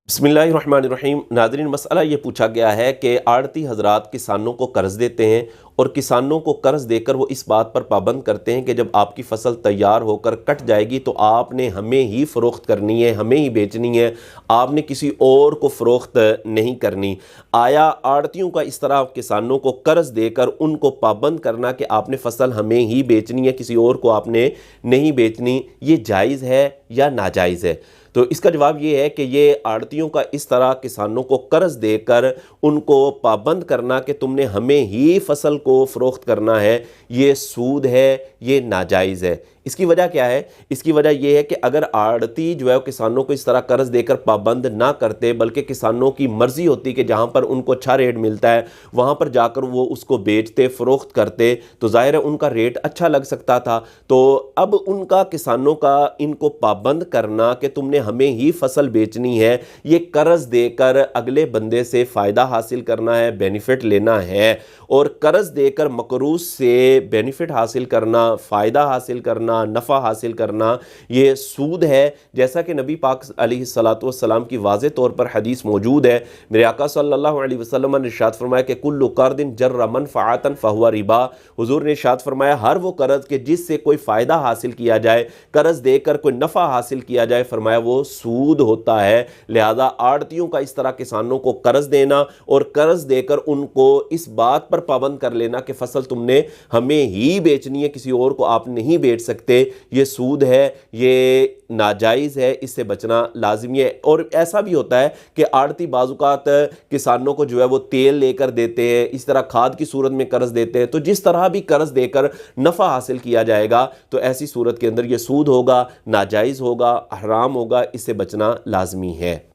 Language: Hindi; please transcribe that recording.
बिस्मिल्लाहिर्रहमानिर्रहीम। नाज़रीन, मसला ये पूछा गया है कि आड़ती हज़रात किसानों को कर्ज़ देते हैं और किसानों को कर्ज़ देकर वो इस बात पर पाबंद करते हैं कि जब आपकी फ़सल तैयार होकर कट जाएगी तो आपने हमें ही फ़रोख्त करनी है, हमें ही बेचनी है, आपने किसी और को फ़रोख्त नहीं करनी। आया आड़तियों का इस तरह किसानों को कर्ज़ देकर उनको पाबंद करना कि आपने फ़सल हमें ही बेचनी है, किसी और को आपने नहीं बेचनी, ये जायज़ है या नाजायज़ है? तो इसका जवाब ये है कि ये आड़तियों का इस तरह किसानों को कर्ज़ देकर उनको पाबंद करना कि तुमने हमें ही फ़सल को फ़रोख्त करना है, ये सूद है, ये नाजायज़ है। इसकी वजह क्या है? इसकी वजह यह है कि अगर आड़ती जो है वो किसानों को इस तरह कर्ज़ देकर पाबंद ना करते, बल्कि किसानों की मर्ज़ी होती कि जहाँ पर उनको अच्छा रेट मिलता है वहाँ पर जाकर वो उसको बेचते, फ़रोख्त करते, तो ज़ाहिर है उनका रेट अच्छा लग सकता था। तो अब उनका किसानों का इनको पाबंद करना कि तुमने हमें ही फ़सल बेचनी है, ये कर्ज़ देकर अगले बंदे से फ़ायदा हासिल करना है, बेनिफिट लेना है। और कर्ज़ देकर मकरूज़ से बेनिफिट हासिल करना, फ़ायदा हासिल करना, नफ़ा हासिल करना, ये सूद है। जैसा कि नबी पाक अलैहिस्सलातु वस्सलाम की वाज़ेह तौर पर हदीस मौजूद है, मेरे आका सल्लल्लाहु अलैहि वसल्लम ने इरशाद फरमाया कि कुल्लु कर्दिन जर्रा मनफ़अतन फ़हुवा रिबा। हुज़ूर ने इरशाद फरमाया हर वो कर्ज़ के जिससे कोई फ़ायदा हासिल किया जाए, कर्ज़ देकर कोई नफ़ा हासिल किया जाए, फरमाया वो सूद होता है। लिहाजा आड़तियों का इस तरह किसानों को कर्ज़ देना और कर्ज़ देकर उनको इस बात पर पाबंद कर लेना कि फ़सल तुमने हमें ही बेचनी है, किसी और को आप नहीं बेच सकते, ये सूद है, ये नाजायज़ है, इससे बचना लाज़मी है। और ऐसा भी होता है कि आड़ती बाज़ुकात किसानों को जो है वो तेल लेकर देते हैं, इस तरह खाद की सूरत में कर्ज़ देते हैं। तो जिस तरह भी कर्ज़ देकर नफ़ा हासिल किया जाएगा तो ऐसी सूरत के अंदर ये सूद होगा, नाजायज़ होगा, हराम होगा, इससे बचना लाज़मी है।